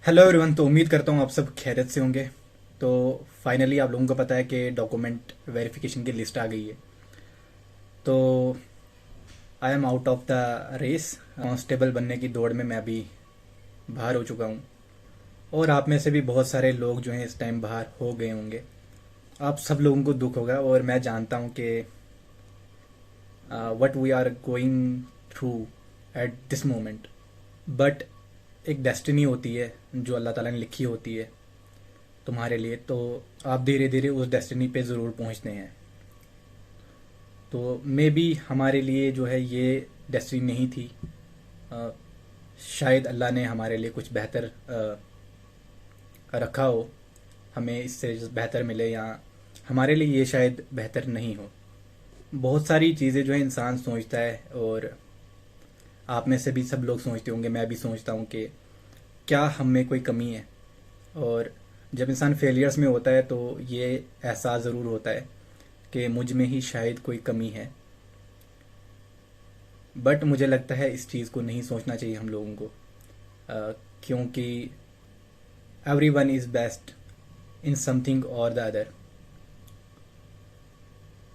Hello everyone. तो उम्मीद करता हूँ आप सब खैरियत से होंगे। तो फाइनली आप लोगों को पता है कि डॉक्यूमेंट वेरिफिकेशन की लिस्ट आ गई है। तो I am out of the race. Constable बनने की दौड़ में मैं अभी बाहर हो चुका हूँ। और आप में से भी बहुत सारे लोग जो हैं इस टाइम बाहर हो गए होंगे। आप सब लोगों को दुख होगा और मैं जानता हूँ कि what we are going through at this moment. But एक डेस्टिनी होती है जो अल्लाह ताला ने लिखी होती है तुम्हारे लिए। तो आप धीरे धीरे उस डेस्टिनी पे ज़रूर पहुंचते हैं। तो मे बी हमारे लिए जो है ये डेस्टिनी नहीं थी। अ, शायद अल्लाह ने हमारे लिए कुछ बेहतर रखा हो, हमें इससे बेहतर मिले, या हमारे लिए ये शायद बेहतर नहीं हो। बहुत सारी चीज़ें जो है इंसान सोचता है, और आप में से भी सब लोग सोचते होंगे, मैं भी सोचता हूँ कि क्या हम में कोई कमी है। और जब इंसान फेलियर्स में होता है तो ये एहसास ज़रूर होता है कि मुझ में ही शायद कोई कमी है। बट मुझे लगता है इस चीज़ को नहीं सोचना चाहिए हम लोगों को। क्योंकि every one is best in something और द अदर।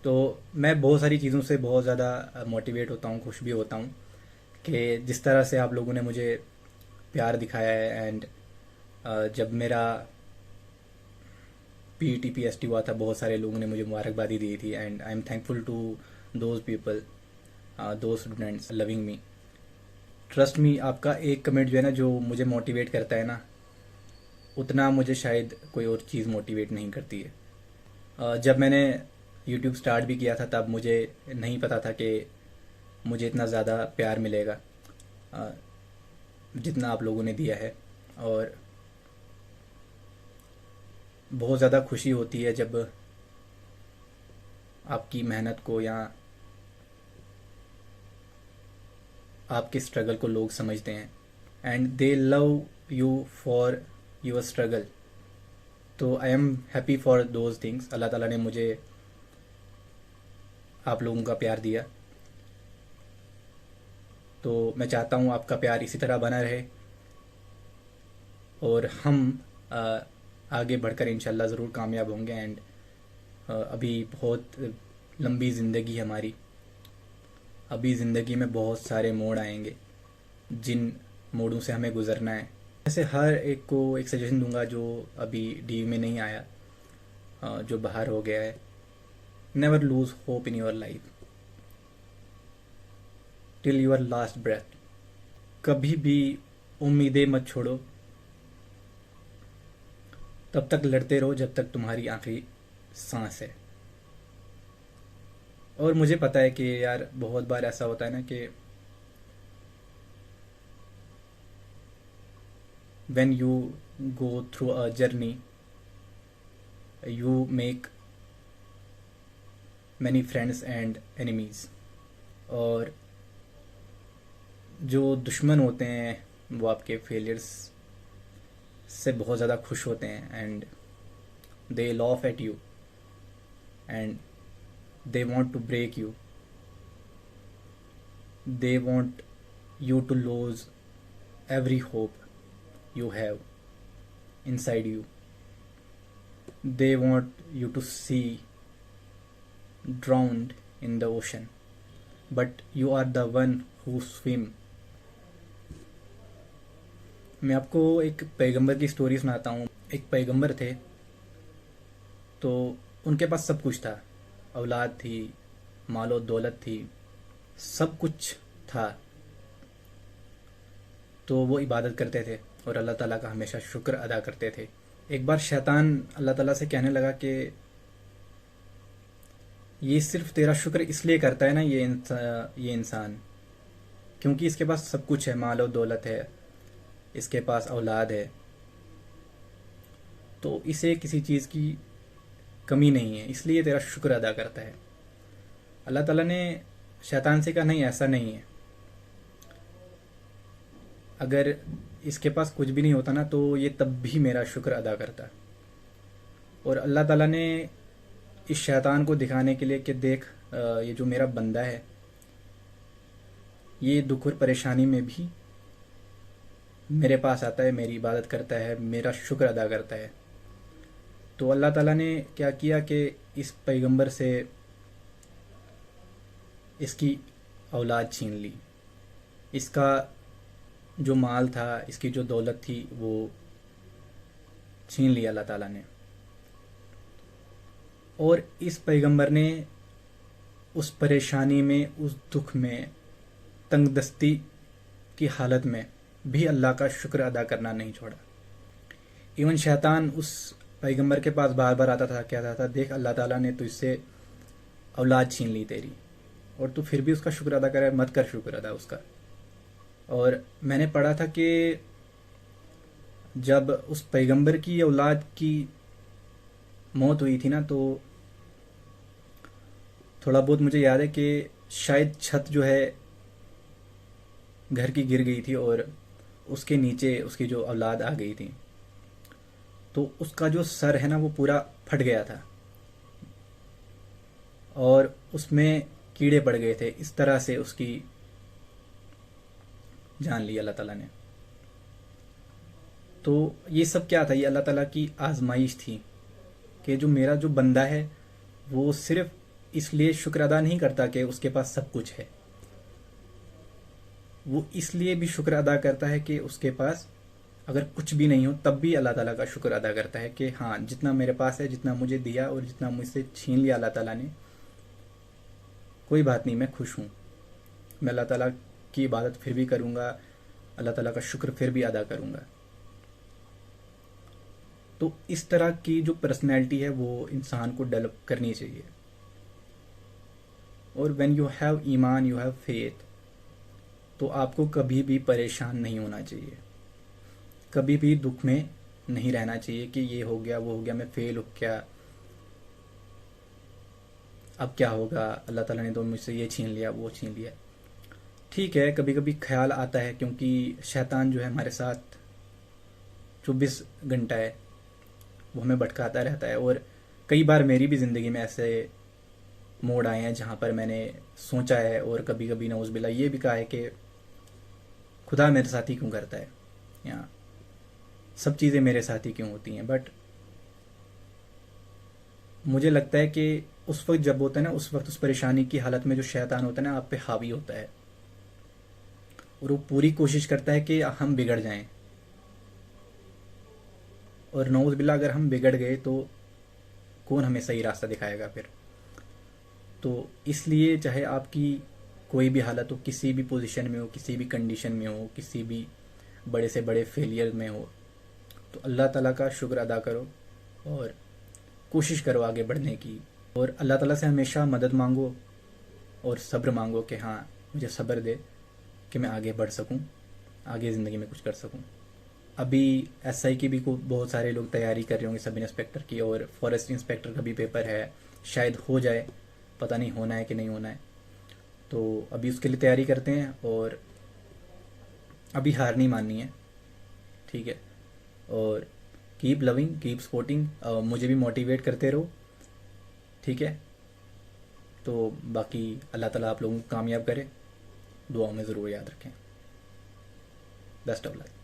तो मैं बहुत सारी चीज़ों से बहुत ज़्यादा मोटिवेट होता हूँ, खुश भी होता हूँ कि जिस तरह से आप लोगों ने मुझे प्यार दिखाया है। एंड जब मेरा PET PST हुआ था, बहुत सारे लोगों ने मुझे मुबारकबादी दी थी। And I am thankful to those people, दो students loving me. Trust me, आपका एक कमेंट जो है ना, जो मुझे मोटिवेट करता है ना, उतना मुझे शायद कोई और चीज़ मोटिवेट नहीं करती है। जब मैंने यूट्यूब स्टार्ट भी किया था तब मुझे नहीं पता था कि मुझे इतना ज़्यादा प्यार मिलेगा अ, जितना आप लोगों ने दिया है। और बहुत ज़्यादा खुशी होती है जब आपकी मेहनत को या आपके स्ट्रगल को लोग समझते हैं, and they love you for your struggle. तो I am happy for those things. अल्लाह ताला ने मुझे आप लोगों का प्यार दिया। तो मैं चाहता हूँ आपका प्यार इसी तरह बना रहे, और हम अ, आगे बढ़कर इंशाल्लाह ज़रूर कामयाब होंगे। एंड अभी बहुत लंबी ज़िंदगी है हमारी। अभी ज़िंदगी में बहुत सारे मोड़ आएंगे जिन मोड़ों से हमें गुज़रना है। ऐसे हर एक को एक सजेशन दूंगा जो अभी डी में नहीं आया, जो बाहर हो गया है। Never lose hope in your life till your last breath. कभी भी उम्मीदें मत छोड़ो, तब तक लड़ते रहो जब तक तुम्हारी आखिरी सांस है। और मुझे पता है कि यार बहुत बार ऐसा होता है ना कि when you go through a journey you make many friends and enemies। और जो दुश्मन होते हैं वो आपके फेलियर्स से बहुत ज़्यादा खुश होते हैं, and they laugh at you and they want to break you, they want you to lose every hope you have inside you, they want you to see drowned in the ocean, but you are the one who swim। मैं आपको एक पैगंबर की story सुनाता हूँ। एक पैगंबर थे, तो उनके पास सब कुछ था। औलाद थी, मालो दौलत थी, सब कुछ था। तो वो इबादत करते थे और अल्लाह ताला का हमेशा शुक्र अदा करते थे। एक बार शैतान अल्लाह ताला से कहने लगा कि ये सिर्फ तेरा शुक्र इसलिए करता है ना, ये इंसान, क्योंकि इसके पास सब कुछ है, माल और दौलत है, इसके पास औलाद है, तो इसे किसी चीज़ की कमी नहीं है, इसलिए तेरा शुक्र अदा करता है। अल्लाह ताला ने शैतान से कहा नहीं, ऐसा नहीं है। अगर इसके पास कुछ भी नहीं होता ना तो ये तब भी मेरा शुक्र अदा करता। और अल्लाह ताला ने इस शैतान को दिखाने के लिए कि देख, ये जो मेरा बंदा है ये दुख और परेशानी में भी मेरे पास आता है, मेरी इबादत करता है, मेरा शुक्र अदा करता है। तो अल्लाह ताला ने क्या किया कि इस पैगंबर से इसकी औलाद छीन ली, इसका जो माल था, इसकी जो दौलत थी, वो छीन लिया अल्लाह ताला ने। और इस पैगंबर ने उस परेशानी में, उस दुख में, तंगदस्ती की हालत में भी अल्लाह का शुक्र अदा करना नहीं छोड़ा। इवन शैतान उस पैगंबर के पास बार बार आता था, कहता था, देख अल्लाह ताला ने तुझसे औलाद छीन ली तेरी, और तू फिर भी उसका शुक्र अदा करे, मत कर शुक्र अदा उसका। और मैंने पढ़ा था कि जब उस पैगंबर की औलाद की मौत हुई थी ना, तो थोड़ा बहुत मुझे याद है कि शायद छत जो है घर की गिर गई थी और उसके नीचे उसकी जो औलाद आ गई थी, तो उसका जो सर है ना वो पूरा फट गया था और उसमें कीड़े पड़ गए थे। इस तरह से उसकी जान ली अल्लाह ताला ने। तो ये सब क्या था? ये अल्लाह ताला की आजमाइश थी कि जो मेरा जो बंदा है वो सिर्फ इसलिए शुक्र अदा नहीं करता कि उसके पास सब कुछ है, वो इसलिए भी शुक्र अदा करता है कि उसके पास अगर कुछ भी नहीं हो तब भी अल्लाह ताला का शुक्र अदा करता है कि हाँ, जितना मेरे पास है, जितना मुझे दिया और जितना मुझसे छीन लिया अल्लाह ताला ने, कोई बात नहीं, मैं खुश हूँ। मैं अल्लाह ताला की इबादत फिर भी करूँगा, अल्लाह ताला का शुक्र फिर भी अदा करूँगा। तो इस तरह की जो पर्सनैलिटी है वो इंसान को डेवलप करनी चाहिए। और व्हेन यू हैव ईमान, यू हैव फेथ, तो आपको कभी भी परेशान नहीं होना चाहिए, कभी भी दुख में नहीं रहना चाहिए कि ये हो गया, वो हो गया, मैं फेल हो गया, अब क्या होगा, अल्लाह ताला ने तो मुझसे ये छीन लिया, वो छीन लिया। ठीक है, कभी कभी ख्याल आता है, क्योंकि शैतान जो है हमारे साथ 24 घंटा है, वो हमें भटकाता रहता है। और कई बार मेरी भी ज़िंदगी में ऐसे मोड़ आए हैं जहाँ पर मैंने सोचा है और कभी कभी नौज़ुबिल्लाह ये भी कहा है कि खुदा मेरे साथ ही क्यों करता है, या सब चीज़ें मेरे साथ ही क्यों होती हैं। बट मुझे लगता है कि उस वक्त जब होता है ना, उस वक्त उस परेशानी की हालत में जो शैतान होता है ना, आप पे हावी होता है और वो पूरी कोशिश करता है कि हम बिगड़ जाएं। और नौज़ुबिल्लाह अगर हम बिगड़ गए तो कौन हमें सही रास्ता दिखाएगा फिर। तो इसलिए चाहे आपकी कोई भी हालत हो, किसी भी पोजीशन में हो, किसी भी कंडीशन में हो, किसी भी बड़े से बड़े फेलियर में हो, तो अल्लाह ताला का शुक्र अदा करो और कोशिश करो आगे बढ़ने की। और अल्लाह ताला से हमेशा मदद मांगो और सब्र मांगो कि हाँ, मुझे सब्र दे कि मैं आगे बढ़ सकूं, आगे ज़िंदगी में कुछ कर सकूं। अभी एसआई की भी बहुत सारे लोग तैयारी कर रहे होंगे, सब इंस्पेक्टर की, और फॉरेस्ट इंस्पेक्टर का भी पेपर है, शायद हो जाए, पता नहीं होना है कि नहीं होना है। तो अभी उसके लिए तैयारी करते हैं और अभी हार नहीं माननी है, ठीक है। और कीप लविंग, कीप सपोर्टिंग, मुझे भी मोटिवेट करते रहो, ठीक है। तो बाकी अल्लाह ताला आप लोगों को कामयाब करे, दुआओं में ज़रूर याद रखें। Best of luck.